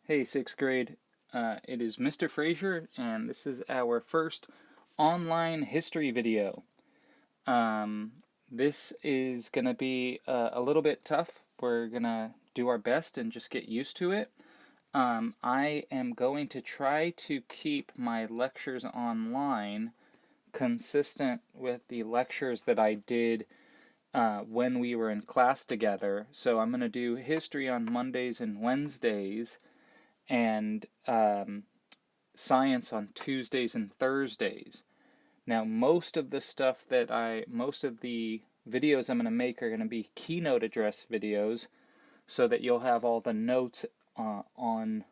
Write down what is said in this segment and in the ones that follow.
Hey, sixth grade. It is Mr. Frazier, and this is our first online history video. Um, this is going to be a little bit tough. We're going to do our best and just get used to it. I am going to try to keep my lectures online consistent with the lectures that I did when we were in class together. So I'm going to do history on Mondays and Wednesdays and science on Tuesdays and Thursdays. Now, most of the videos I'm going to make are going to be keynote address videos so that you'll have all the notes online.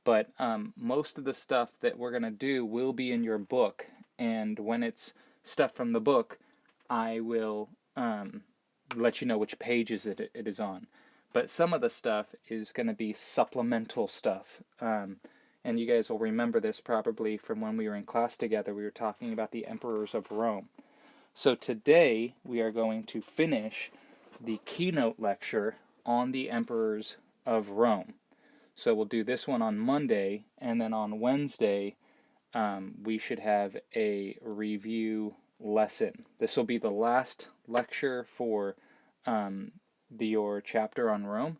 But most of the stuff that we're going to do will be in your book. And when it's stuff from the book, I will let you know which pages it is on. But some of the stuff is going to be supplemental stuff. And you guys will remember this probably from when we were in class together. We were talking about the emperors of Rome. So today we are going to finish the keynote lecture on the emperors of Rome. So we'll do this one on Monday, and then on Wednesday we should have a review lesson. This will be the last lecture for your chapter on Rome,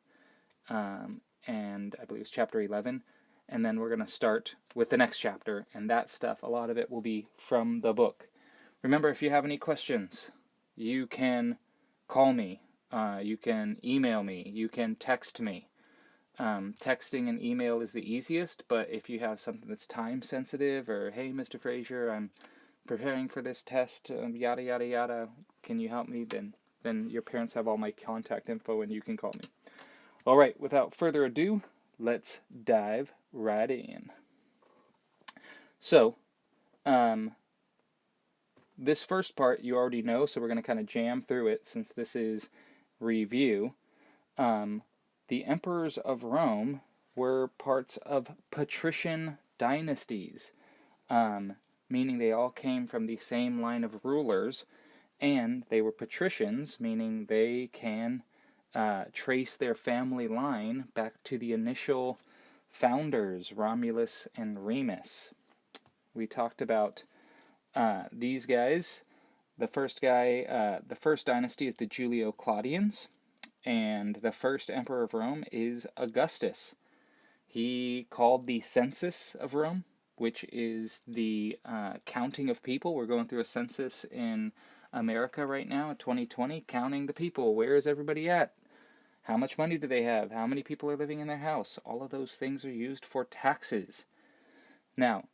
and I believe it's chapter 11. And then we're going to start with the next chapter, and that stuff, a lot of it will be from the book. Remember, if you have any questions, you can call me, you can email me, you can text me. Texting and email is the easiest, but if you have something that's time sensitive, or hey, Mr. Frazier, I'm preparing for this test, yada yada yada, can you help me? Then your parents have all my contact info and you can call me. All right, without further ado, let's dive right in. So, this first part you already know, so we're going to kind of jam through it since this is review. The emperors of Rome were parts of patrician dynasties, meaning they all came from the same line of rulers, and they were patricians, meaning they can trace their family line back to the initial founders, Romulus and Remus. We talked about these guys. The first dynasty is the Julio-Claudians, and the first emperor of Rome is Augustus. He called the census of Rome, which is the counting of people. We're going through a census in America right now, 2020, counting the people. Where is everybody at? How much money do they have? How many people are living in their house? All of those things are used for taxes. Now,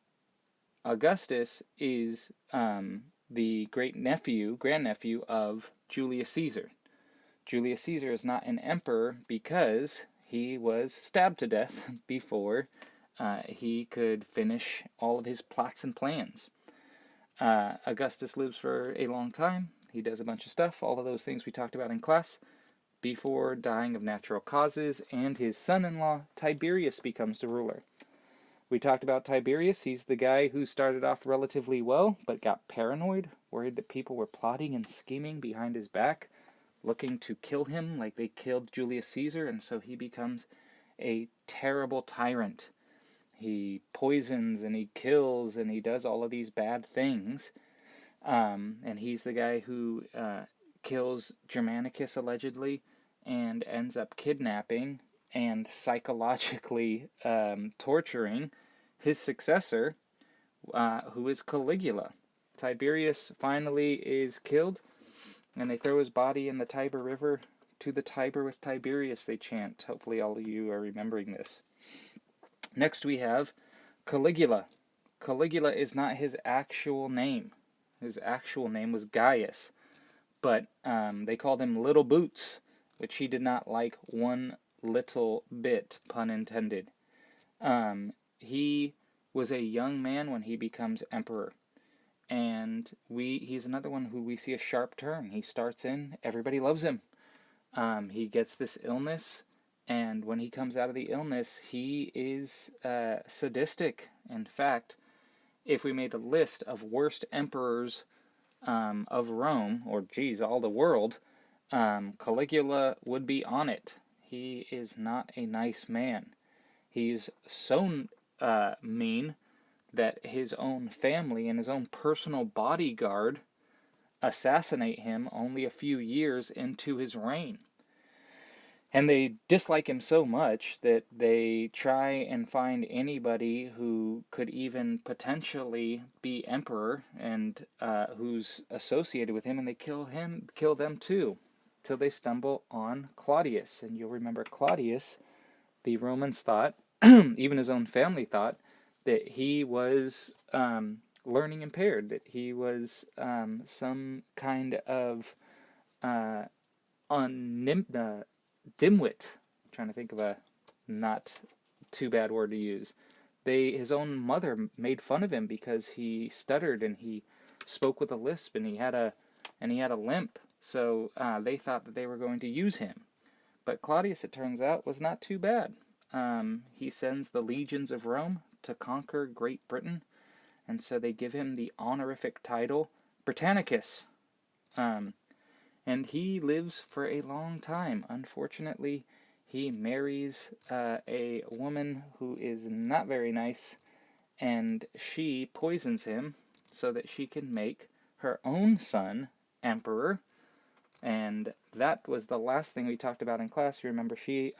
Augustus is the grandnephew of Julius Caesar. Julius Caesar is not an emperor because he was stabbed to death before he could finish all of his plots and plans. Augustus lives for a long time. He does a bunch of stuff, all of those things we talked about in class, before dying of natural causes, and his son-in-law Tiberius becomes the ruler. We talked about Tiberius. He's the guy who started off relatively well, but got paranoid, worried that people were plotting and scheming behind his back, looking to kill him like they killed Julius Caesar, and so he becomes a terrible tyrant. He poisons and he kills and he does all of these bad things. And he's the guy who kills Germanicus allegedly and ends up kidnapping and psychologically torturing his successor, who is Caligula. Tiberius finally is killed, and they throw his body in the Tiber River. To the Tiber with Tiberius, they chant. Hopefully all of you are remembering this. Next we have Caligula. Caligula is not his actual name. His actual name was Gaius, but they called him Little Boots, which he did not like one little bit, pun intended. He was a young man when he becomes emperor, and he's another one who we see a sharp turn. He starts in, everybody loves him. He gets this illness, and when he comes out of the illness, he is sadistic. In fact, if we made a list of worst emperors of Rome, or geez, all the world, Caligula would be on it. he is not a nice man. He's so mean that his own family and his own personal bodyguard assassinate him only a few years into his reign. And they dislike him so much that they try and find anybody who could even potentially be emperor and who's associated with him, and they kill them too, till they stumble on Claudius. And you'll remember Claudius, the Romans thought, even his own family thought, that he was learning impaired, that he was some kind of dimwit. I'm trying to think of a not too bad word to use. His own mother made fun of him because he stuttered and he spoke with a lisp and he had a limp. So they thought that they were going to use him. But Claudius, it turns out, was not too bad. He sends the legions of Rome to conquer Great Britain, and so they give him the honorific title Britannicus. And he lives for a long time. Unfortunately, he marries a woman who is not very nice, and she poisons him so that she can make her own son emperor. And that was the last thing we talked about in class. You remember, she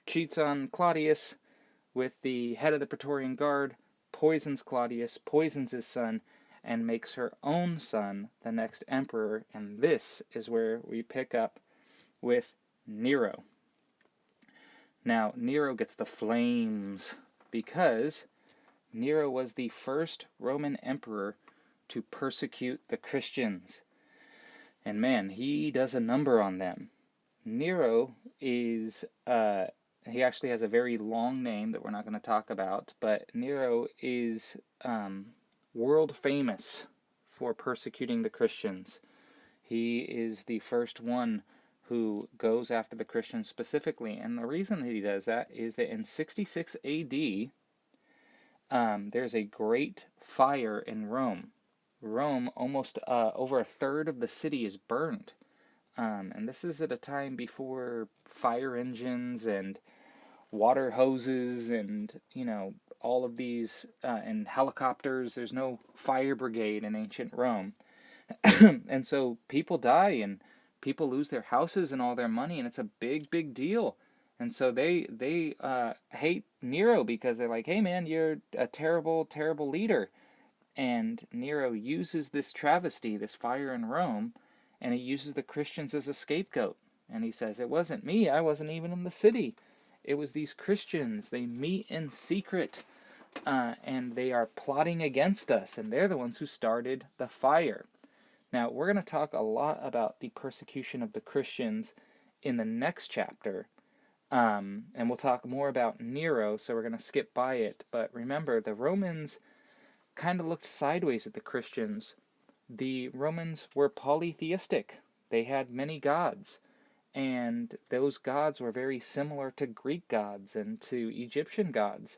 cheats on Claudius with the head of the Praetorian Guard, poisons Claudius, poisons his son, and makes her own son the next emperor. And this is where we pick up with Nero. Now, Nero gets the flames because Nero was the first Roman emperor to persecute the Christians. And man, he does a number on them. Nero is, he actually has a very long name that we're not going to talk about, but Nero is world famous for persecuting the Christians. He is the first one who goes after the Christians specifically, and the reason that he does that is that in 66 AD, there's a great fire in Rome. Rome, almost over a third of the city is burned. And this is at a time before fire engines and water hoses and, all of these, and helicopters. There's no fire brigade in ancient Rome. And so people die and people lose their houses and all their money, and it's a big, big deal. And so they hate Nero because they're like, hey man, you're a terrible, terrible leader. And Nero uses this travesty, this fire in Rome, and he uses the Christians as a scapegoat. And he says, it wasn't me, I wasn't even in the city. It was these Christians. They meet in secret, and they are plotting against us, and they're the ones who started the fire. Now, we're going to talk a lot about the persecution of the Christians in the next chapter, and we'll talk more about Nero, so we're going to skip by it. But remember, the Romans kind of looked sideways at the Christians. The Romans were polytheistic. They had many gods, and those gods were very similar to Greek gods and to Egyptian gods.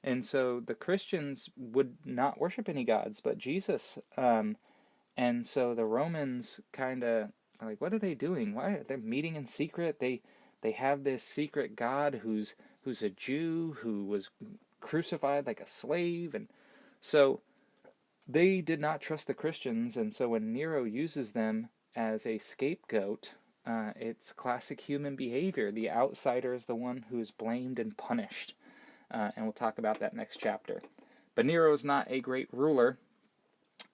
And so the Christians would not worship any gods but Jesus. And so the Romans kind of are like, what are they doing? Why are they meeting in secret? They have this secret god who's a Jew who was crucified like a slave, and so they did not trust the Christians. And so when Nero uses them as a scapegoat, it's classic human behavior. The outsider is the one who is blamed and punished. And we'll talk about that next chapter. But Nero is not a great ruler,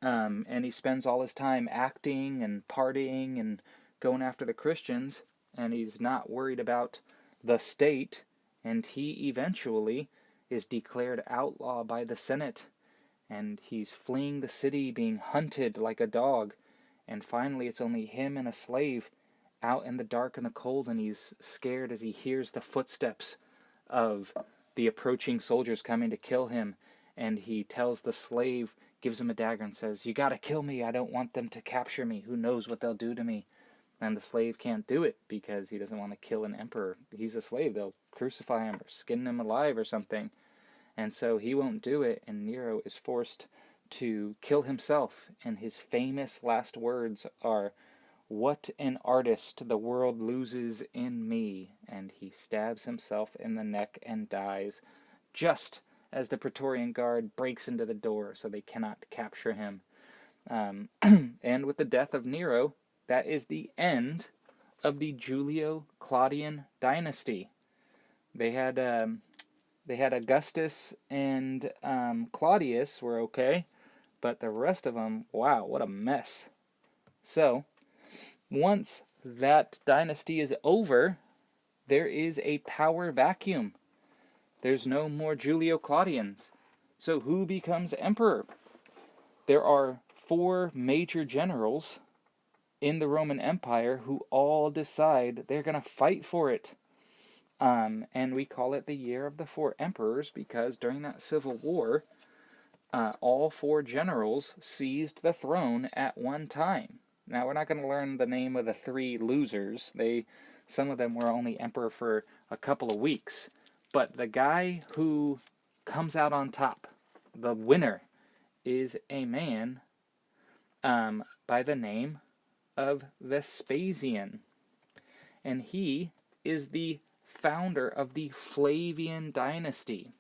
and he spends all his time acting and partying and going after the Christians, and he's not worried about the state, and he eventually is declared outlaw by the Senate, and he's fleeing the city, being hunted like a dog, and finally it's only him and a slave out in the dark and the cold, and he's scared as he hears the footsteps of the approaching soldiers coming to kill him, and he tells the slave, gives him a dagger and says, you gotta kill me, I don't want them to capture me, who knows what they'll do to me. And the slave can't do it because he doesn't want to kill an emperor. He's a slave, they'll crucify him or skin him alive or something. And so he won't do it, and Nero is forced to kill himself, and his famous last words are, What an artist the world loses in me. And he stabs himself in the neck and dies just as the Praetorian Guard breaks into the door so they cannot capture him. And with the death of Nero, that is the end of the Julio-Claudian dynasty. They had Augustus and Claudius were okay, but the rest of them, wow, what a mess. So, once that dynasty is over, there is a power vacuum. There's no more Julio-Claudians. So who becomes emperor? There are 4 major generals in the Roman Empire who all decide they're going to fight for it. And we call it the Year of the 4 Emperors because during that civil war, all 4 generals seized the throne at one time. Now, we're not going to learn the name of the 3 losers. Some of them were only emperor for a couple of weeks. But the guy who comes out on top, the winner, is a man by the name of Vespasian. And he is the founder of the Flavian dynasty.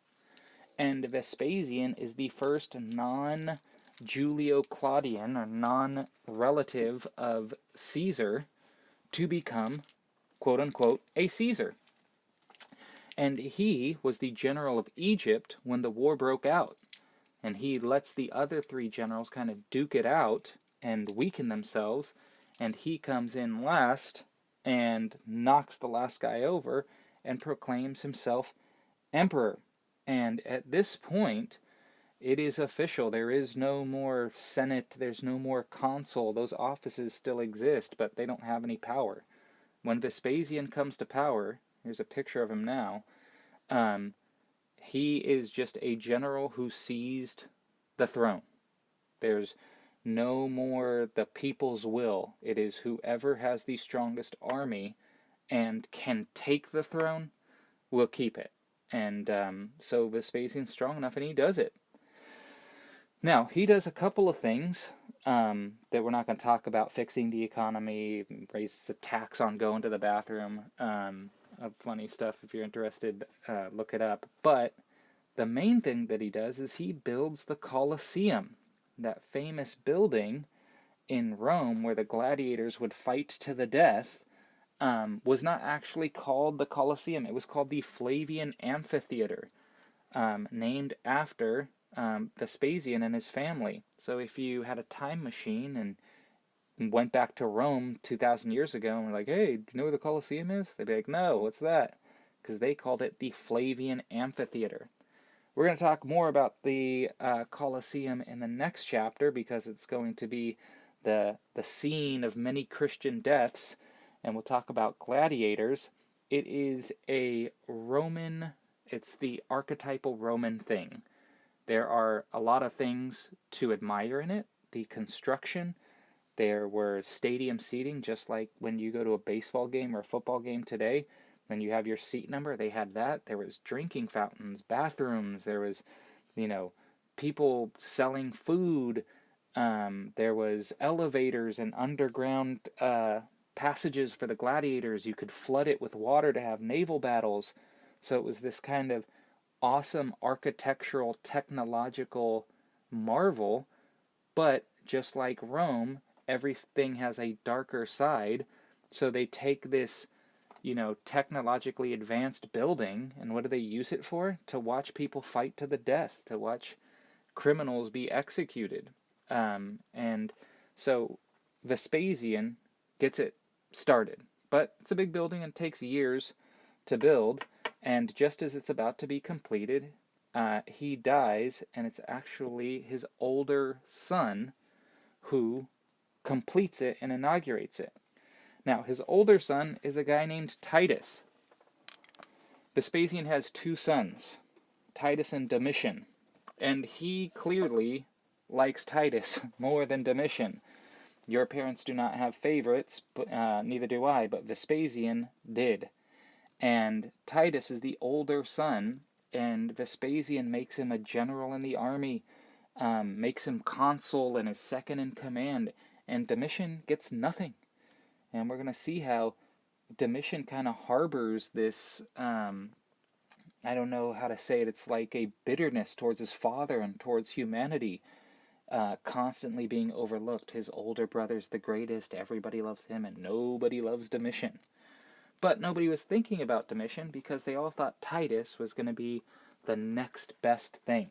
And Vespasian is the first non-Julio-Claudian or non-relative of Caesar to become, quote-unquote, a Caesar. And he was the general of Egypt when the war broke out. And he lets the other 3 generals kind of duke it out and weaken themselves. And he comes in last and knocks the last guy over and proclaims himself emperor. And at this point, it is official. There is no more Senate. There's no more consul. Those offices still exist, but they don't have any power. When Vespasian comes to power, here's a picture of him now, he is just a general who seized the throne. There's no more the people's will. It is whoever has the strongest army and can take the throne will keep it. And so Vespasian's strong enough, and he does it. Now, he does a couple of things that we're not going to talk about, fixing the economy, raises a tax on going to the bathroom, funny stuff. If you're interested, look it up. But the main thing that he does is he builds the Colosseum, that famous building in Rome where the gladiators would fight to the death. Was not actually called the Colosseum. It was called the Flavian Amphitheater, named after Vespasian and his family. So if you had a time machine and went back to Rome 2,000 years ago and were like, hey, do you know where the Colosseum is? They'd be like, no, what's that? Because they called it the Flavian Amphitheater. We're going to talk more about the Colosseum in the next chapter because it's going to be the scene of many Christian deaths, and we'll talk about gladiators. It is a Roman, it's the archetypal Roman thing. There are a lot of things to admire in it. The construction, there were stadium seating, just like when you go to a baseball game or a football game today, then you have your seat number. They had that. There was drinking fountains, bathrooms. There was, people selling food. There was elevators and underground passages for the gladiators. You could flood it with water to have naval battles. So it was this kind of awesome architectural, technological marvel. But just like Rome, everything has a darker side. So they take this, technologically advanced building, and what do they use it for? To watch people fight to the death, to watch criminals be executed. And so Vespasian gets it started. But it's a big building and takes years to build. And just as it's about to be completed, he dies, and it's actually his older son who completes it and inaugurates it. Now, his older son is a guy named Titus. Vespasian has 2 sons, Titus and Domitian, and he clearly likes Titus more than Domitian. Your parents do not have favorites, but neither do I, but Vespasian did. And Titus is the older son, and Vespasian makes him a general in the army, makes him consul and is second in command, and Domitian gets nothing. And we're going to see how Domitian kind of harbors this, I don't know how to say it, it's like a bitterness towards his father and towards humanity, constantly being overlooked. His older brother's the greatest, everybody loves him, and nobody loves Domitian. But nobody was thinking about Domitian because they all thought Titus was going to be the next best thing.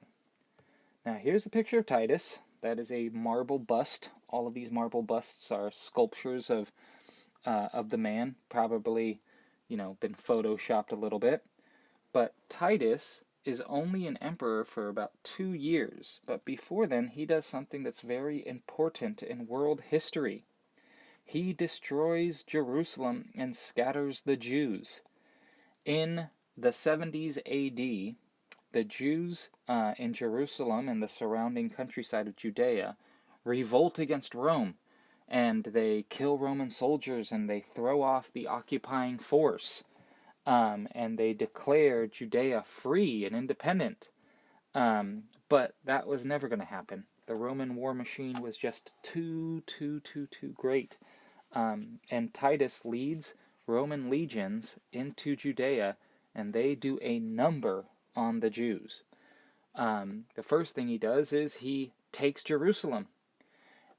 Now here's a picture of Titus. That is a marble bust. All of these marble busts are sculptures of the man, probably, been photoshopped a little bit. But Titus is only an emperor for about 2 years. But before then, he does something that's very important in world history. He destroys Jerusalem and scatters the Jews. In the 70s AD, the Jews in Jerusalem and the surrounding countryside of Judea revolt against Rome, and they kill Roman soldiers and they throw off the occupying force, and they declare Judea free and independent. But that was never going to happen. The Roman war machine was just too great. And Titus leads Roman legions into Judea, and they do a number on the Jews. The first thing he does is he takes Jerusalem.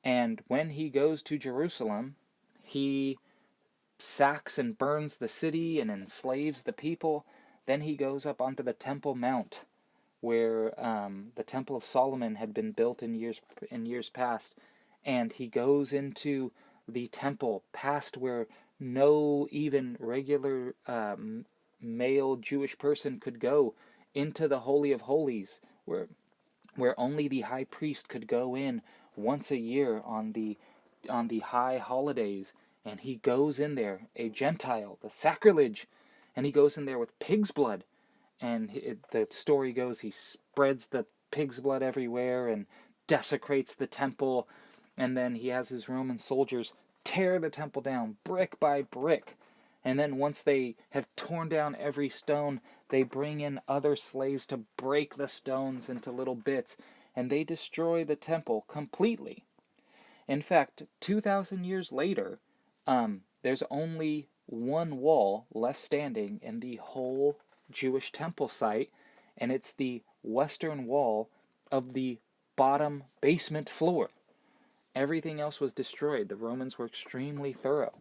And when he goes to Jerusalem, he sacks and burns the city and enslaves the people. Then he goes up onto the Temple Mount, where the Temple of Solomon had been built in years past. And he goes into the temple, past where no even regular male Jewish person could go, into the Holy of Holies, where only the high priest could go in once a year on the high holidays. And he goes in there, a Gentile, the sacrilege, and he goes in there with pig's blood. And the story goes he spreads the pig's blood everywhere and desecrates the temple. And then he has his Roman soldiers tear the temple down brick by brick. And then once they have torn down every stone, they bring in other slaves to break the stones into little bits, and they destroy the temple completely. In fact, 2,000 years later, there's only one wall left standing in the whole Jewish temple site, and it's the western wall of the bottom basement floor. Everything else was destroyed. The Romans were extremely thorough.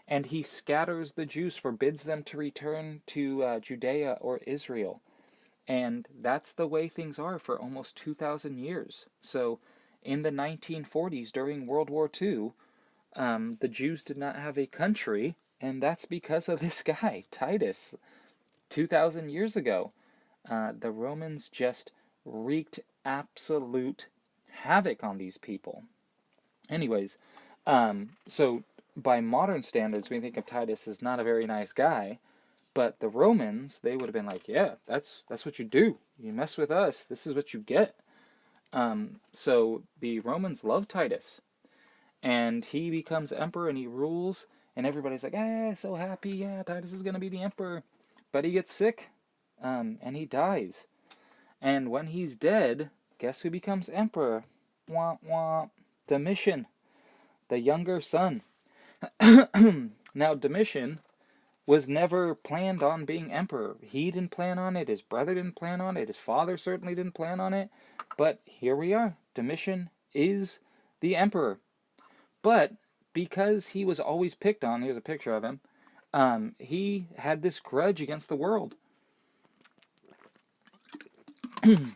And he scatters the Jews, forbids them to return to Judea or Israel. And that's the way things are for almost 2,000 years. So in the 1940s, during World War II, the Jews did not have a country, and that's because of this guy, Titus. 2,000 years ago, the Romans just wreaked absolute havoc on these people. Anyways, so by modern standards, we think of Titus as not a very nice guy, but the Romans, they would have been like, yeah, that's what you do. You mess with us, this is what you get. So the Romans love Titus, and he becomes emperor and he rules, and everybody's like, so happy, yeah, Titus is going to be the emperor. But he gets sick, and he dies. And when he's dead, guess who becomes emperor? Wah, wah. Domitian, the younger son. Now, Domitian was never planned on being emperor. He didn't plan on it. His brother didn't plan on it. His father certainly didn't plan on it. But here we are. Domitian is the emperor. But because he was always picked on, here's a picture of him, he had this grudge against the world.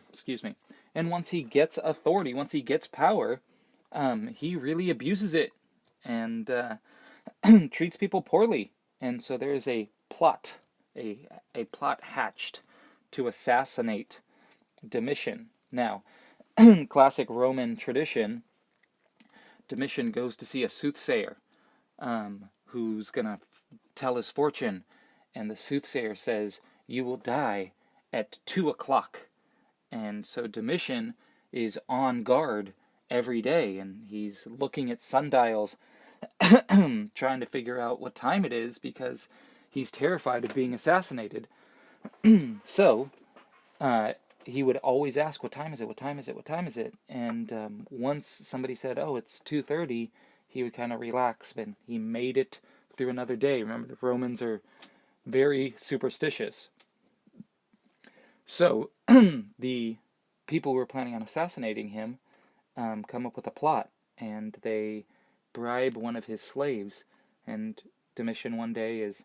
Excuse me. And once he gets authority, once he gets power, he really abuses it and treats people poorly. And so there is a plot, a plot hatched to assassinate Domitian. Now, classic Roman tradition, Domitian goes to see a soothsayer who's going to tell his fortune. And the soothsayer says, you will die at 2 o'clock. And so Domitian is on guard every day, and he's looking at sundials, trying to figure out what time it is because he's terrified of being assassinated. So he would always ask, what time is it? What time is it? What time is it? And once somebody said, oh, it's 2:30, he would kind of relax, but he made it through another day. Remember, the Romans are very superstitious. So the people who were planning on assassinating him come up with a plot, and they bribe one of his slaves. And Domitian one day is,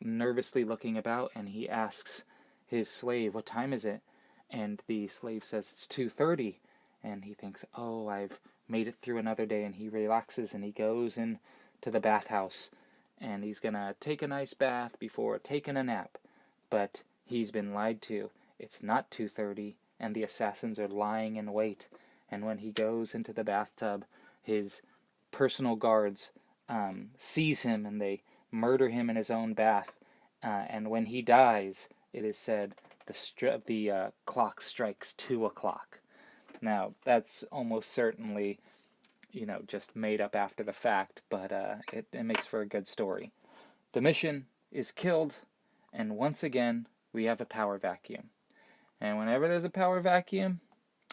nervously looking about, and he asks his slave, "What time is it?" And the slave says, "It's 2:30." And he thinks, "Oh, I've made it through another day," and he relaxes and he goes in to the bathhouse, and he's gonna take a nice bath before taking a nap. But he's been lied to. It's not 2:30, and the assassins are lying in wait. And when he goes into the bathtub, his personal guards seize him, and they murder him in his own bath. And when he dies, it is said the clock strikes 2 o'clock. Now, that's almost certainly, just made up after the fact, but it makes for a good story. Domitian is killed, and once again, we have a power vacuum. And whenever there's a power vacuum,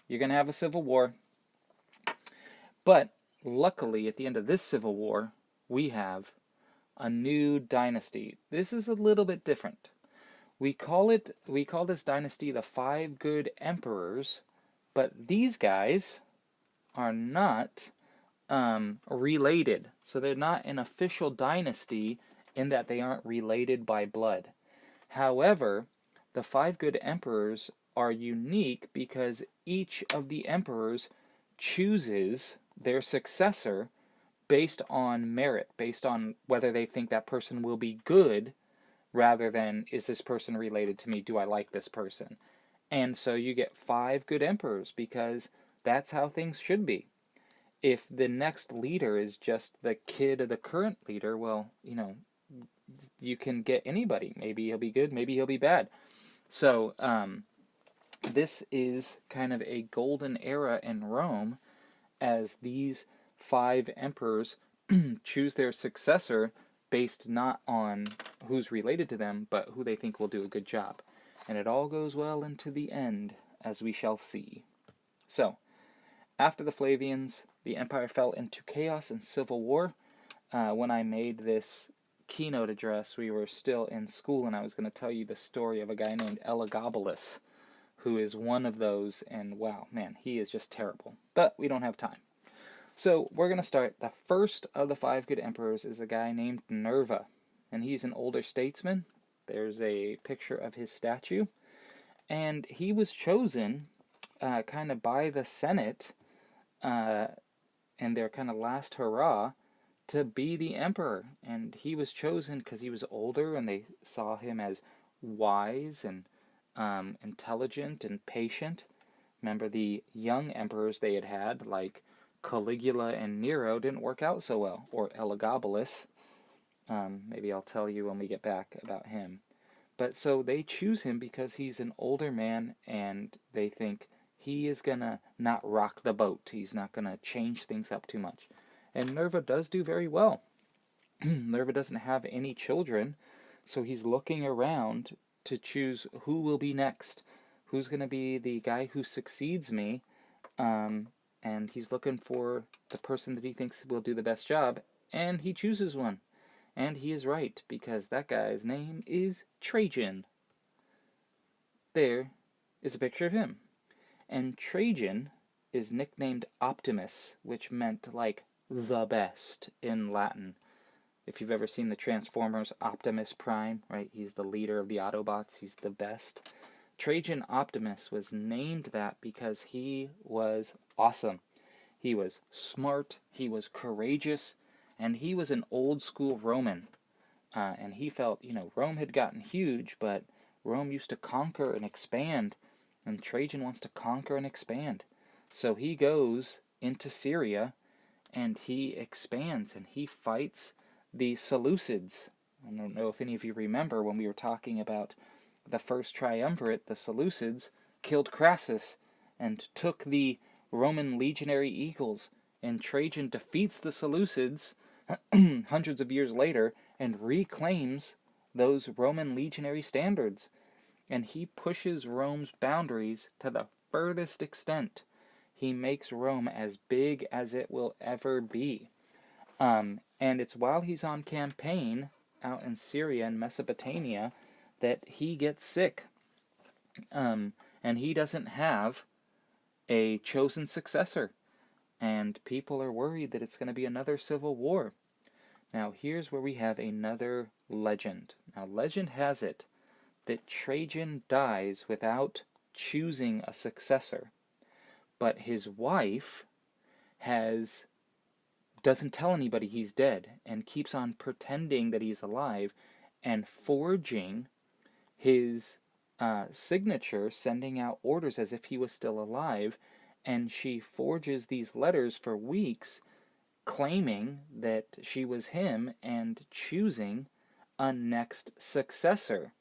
you're going to have a civil war. But luckily, at the end of this civil war, we have a new dynasty. This is a little bit different. We call this dynasty the Five Good Emperors, but these guys are not related. So they're not an official dynasty in that they aren't related by blood. However, the Five Good Emperors are unique because each of the emperors chooses their successor based on merit, based on whether they think that person will be good, rather than, is this person related to me? Do I like this person? And so you get 5 good emperors because that's how things should be. If the next leader is just the kid of the current leader, well, you can get anybody. Maybe he'll be good, maybe he'll be bad. So this is kind of a golden era in Rome, as these 5 emperors choose their successor based not on who's related to them, but who they think will do a good job. And it all goes well into the end, as we shall see. So, after the Flavians, the empire fell into chaos and civil war. When I made this keynote address, we were still in school, and I was going to tell you the story of a guy named Elagabalus, who is one of those, and wow, man, he is just terrible. But we don't have time. So we're going to start. The first of the 5 good emperors is a guy named Nerva, and he's an older statesman. There's a picture of his statue, and he was chosen kind of by the Senate in their kind of last hurrah to be the emperor. And he was chosen because he was older, and they saw him as wise and intelligent and patient. Remember, the young emperors they had, like Caligula and Nero, didn't work out so well, or Elagabalus. Maybe I'll tell you when we get back about him. But so they choose him because he's an older man, and they think he is going to not rock the boat. He's not going to change things up too much. And Nerva does do very well. Nerva doesn't have any children, so he's looking around to choose who will be next. Who's going to be the guy who succeeds me? And he's looking for the person that he thinks will do the best job, and he chooses one. And he is right, because that guy's name is Trajan. There is a picture of him. And Trajan is nicknamed Optimus, which meant, like, the best in Latin. If you've ever seen the Transformers, Optimus Prime, right? He's the leader of the Autobots. He's the best. Trajan Optimus was named that because he was awesome. He was smart, he was courageous, and he was an old school Roman. And he felt, Rome had gotten huge, but Rome used to conquer and expand, and Trajan wants to conquer and expand. So he goes into Syria, and he expands, and he fights the Seleucids. I don't know if any of you remember when we were talking about the first triumvirate. The Seleucids killed Crassus and took the Roman legionary eagles, and Trajan defeats the Seleucids hundreds of years later and reclaims those Roman legionary standards. And he pushes Rome's boundaries to the furthest extent. He makes Rome as big as it will ever be. And it's while he's on campaign out in Syria and Mesopotamia that he gets sick. And he doesn't have a chosen successor. And people are worried that it's going to be another civil war. Now, here's where we have another legend. Now, legend has it that Trajan dies without choosing a successor, but his wife has doesn't tell anybody he's dead and keeps on pretending that he's alive and forging his signature, sending out orders as if he was still alive. And she forges these letters for weeks, claiming that she was him and choosing a next successor.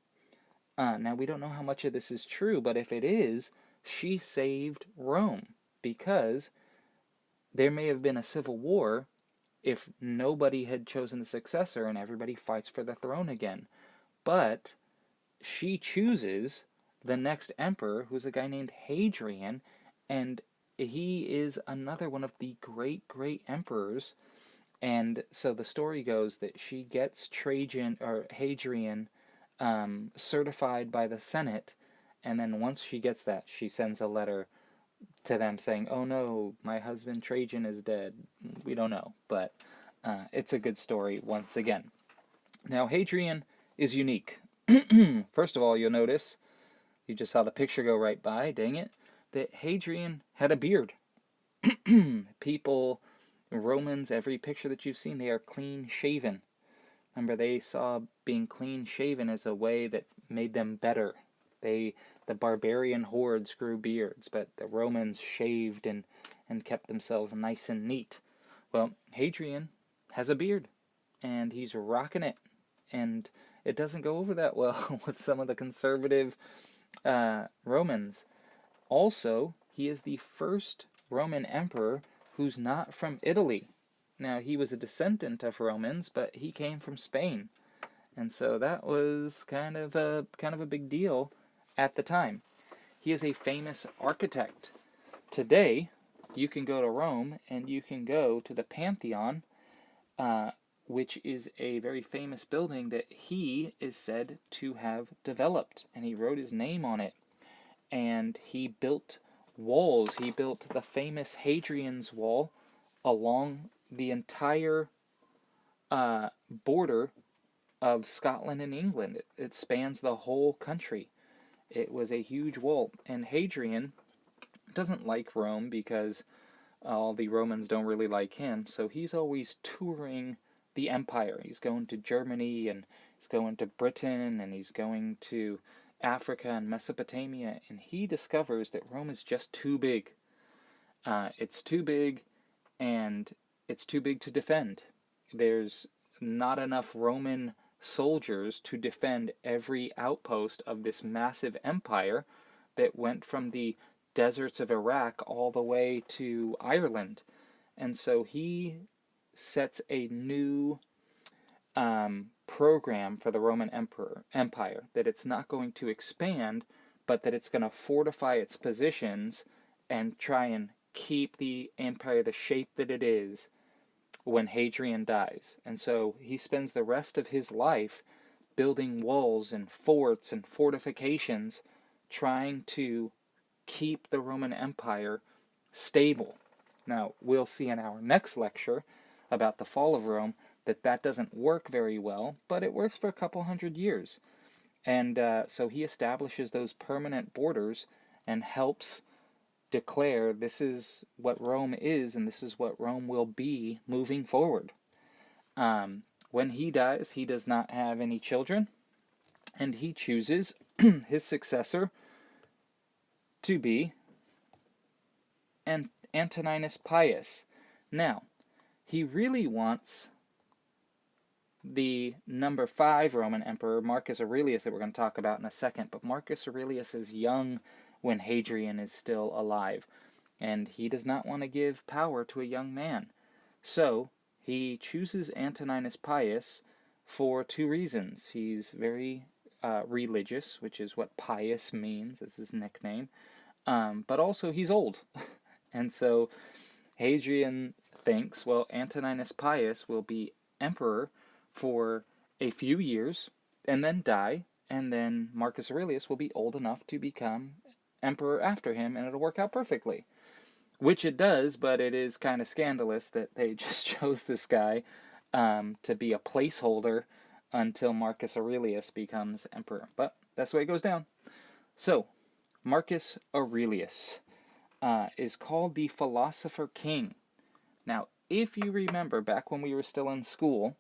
Now, we don't know how much of this is true, but if it is, she saved Rome, because there may have been a civil war if nobody had chosen a successor and everybody fights for the throne again. But she chooses the next emperor, who's a guy named Hadrian, and he is another one of the great, great emperors. And so the story goes that she gets Trajan or Hadrian certified by the Senate, and then once she gets that, she sends a letter to them saying, "Oh no, my husband Trajan is dead." We don't know, but it's a good story once again. Now, Hadrian is unique. First of all, you'll notice, you just saw the picture go right by, dang it, that Hadrian had a beard. People, Romans, every picture that you've seen, they are clean shaven. Remember, they saw being clean shaven as a way that made them better. The barbarian hordes grew beards, but the Romans shaved and kept themselves nice and neat. Well, Hadrian has a beard, and he's rocking it, and it doesn't go over that well with some of the conservative Romans. Also, he is the first Roman emperor who's not from Italy. Now, he was a descendant of Romans, but he came from Spain. And so that was kind of a big deal at the time. He is a famous architect. Today, you can go to Rome and you can go to the Pantheon, which is a very famous building that he is said to have developed, and he wrote his name on it. And he built walls. He built the famous Hadrian's Wall along the entire border of Scotland and England. It spans the whole country. It was a huge wall. And Hadrian doesn't like Rome because all the Romans don't really like him. So he's always touring the empire. He's going to Germany, and he's going to Britain, and he's going to Africa and Mesopotamia. And he discovers that Rome is just too big. It's too big, and it's too big to defend. There's not enough Roman soldiers to defend every outpost of this massive empire that went from the deserts of Iraq all the way to Ireland. And so he sets a new program for the Roman Empire, that it's not going to expand, but that it's going to fortify its positions and try and keep the empire the shape that it is when Hadrian dies. And so he spends the rest of his life building walls and forts and fortifications, trying to keep the Roman Empire stable. Now, we'll see in our next lecture about the fall of Rome that doesn't work very well, but it works for a couple hundred years. And so he establishes those permanent borders and helps declare this is what Rome is and this is what Rome will be moving forward. When he dies, he does not have any children, and he chooses his successor to be Antoninus Pius. Now, he really wants the number 5 Roman emperor, Marcus Aurelius, that we're going to talk about in a second, but Marcus Aurelius is young when Hadrian is still alive, and he does not want to give power to a young man. So he chooses Antoninus Pius for 2 reasons. He's very religious, which is what pious means, as his nickname, but also he's old. And so Hadrian thinks, well, Antoninus Pius will be emperor for a few years and then die, and then Marcus Aurelius will be old enough to become emperor after him, and it'll work out perfectly. Which it does, but it is kind of scandalous that they just chose this guy to be a placeholder until Marcus Aurelius becomes emperor. But that's the way it goes down. So, Marcus Aurelius is called the Philosopher King. Now, if you remember back when we were still in school,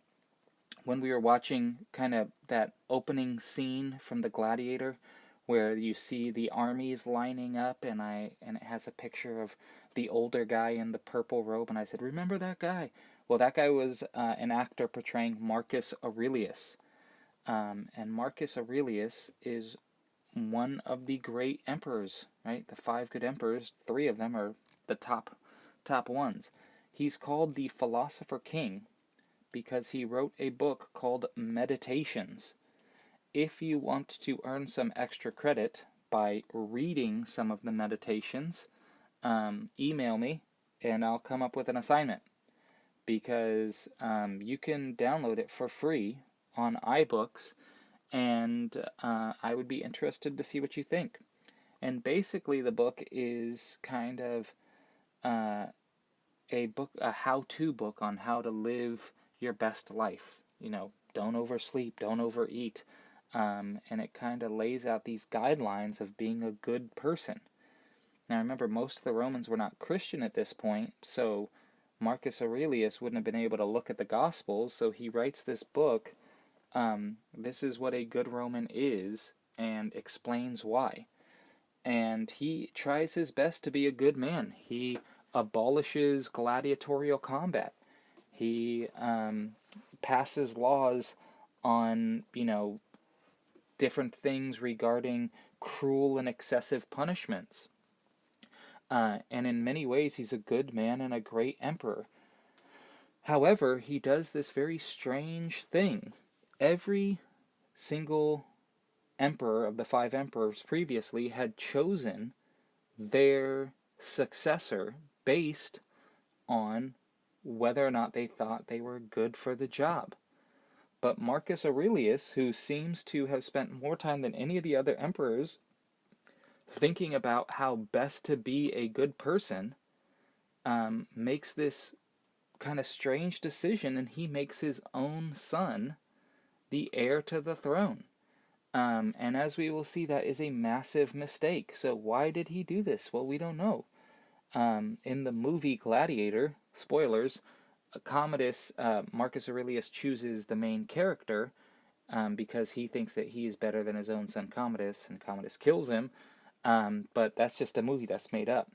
when we were watching kind of that opening scene from The Gladiator, where you see the armies lining up, and it has a picture of the older guy in the purple robe, and I said, remember that guy? Well, that guy was an actor portraying Marcus Aurelius. And Marcus Aurelius is one of the great emperors, right? The 5 good emperors, 3 of them are the top ones. He's called the Philosopher King because he wrote a book called Meditations. If you want to earn some extra credit by reading some of the meditations, email me and I'll come up with an assignment, because you can download it for free on iBooks, and I would be interested to see what you think. And basically the book is kind of a how-to book on how to live your best life. Don't oversleep, don't overeat, and it kind of lays out these guidelines of being a good person. Now remember, most of the Romans were not Christian at this point, so Marcus Aurelius wouldn't have been able to look at the Gospels, so he writes this book. This is what a good Roman is, and explains why. And he tries his best to be a good man. He abolishes gladiatorial combat. He passes laws on, different things regarding cruel and excessive punishments. And in many ways, he's a good man and a great emperor. However, he does this very strange thing. Every single emperor of the 5 emperors previously had chosen their successor based on whether or not they thought they were good for the job. But Marcus Aurelius, who seems to have spent more time than any of the other emperors thinking about how best to be a good person, makes this kind of strange decision, and he makes his own son the heir to the throne. And as we will see, that is a massive mistake. So why did he do this? Well, we don't know. In the movie Gladiator, spoilers, Commodus, Marcus Aurelius chooses the main character because he thinks that he is better than his own son Commodus, and Commodus kills him. But that's just a movie that's made up.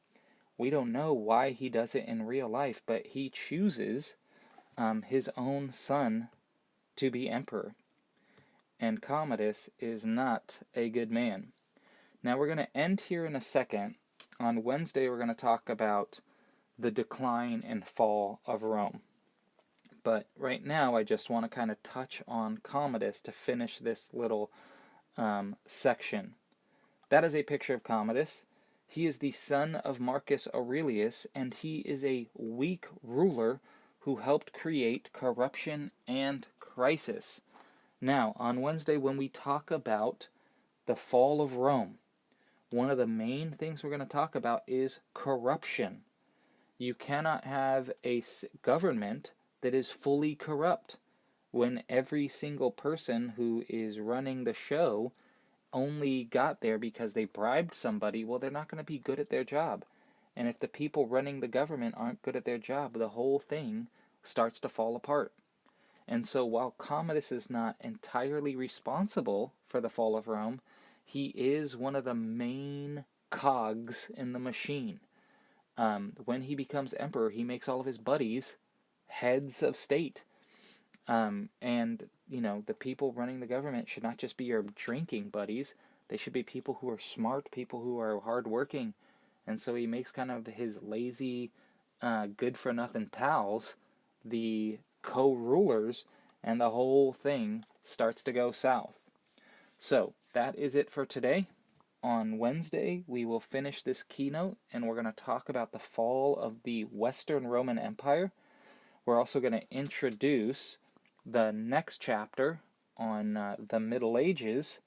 We don't know why he does it in real life, but he chooses his own son to be emperor. And Commodus is not a good man. Now we're going to end here in a second. On Wednesday we're going to talk about the decline and fall of Rome. But right now I just want to kind of touch on Commodus to finish this little section. That is a picture of Commodus. He is the son of Marcus Aurelius, and he is a weak ruler who helped create corruption and crisis. Now, on Wednesday, when we talk about the fall of Rome, one of the main things we're going to talk about is corruption. You cannot have a government that is fully corrupt when every single person who is running the show only got there because they bribed somebody. Well, they're not going to be good at their job. And if the people running the government aren't good at their job, the whole thing starts to fall apart. And so while Commodus is not entirely responsible for the fall of Rome, he is one of the main cogs in the machine. When he becomes emperor, he makes all of his buddies heads of state. And, the people running the government should not just be your drinking buddies. They should be people who are smart, people who are hardworking. And so he makes kind of his lazy, good-for-nothing pals the co-rulers, and the whole thing starts to go south. So, that is it for today. On Wednesday, we will finish this keynote, and we're going to talk about the fall of the Western Roman Empire. We're also going to introduce the next chapter on the Middle Ages.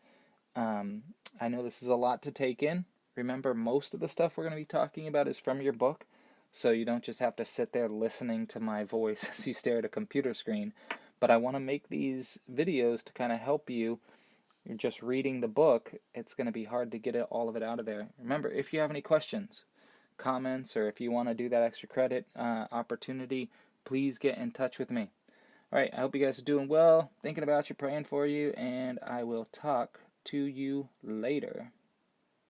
I know this is a lot to take in. Remember, most of the stuff we're going to be talking about is from your book, so you don't just have to sit there listening to my voice as you stare at a computer screen. But I want to make these videos to kind of help you. You're just reading the book, it's going to be hard to get all of it out of there. Remember, if you have any questions, comments, or if you want to do that extra credit opportunity, please get in touch with me. All right, I hope you guys are doing well, thinking about you, praying for you, and I will talk to you later.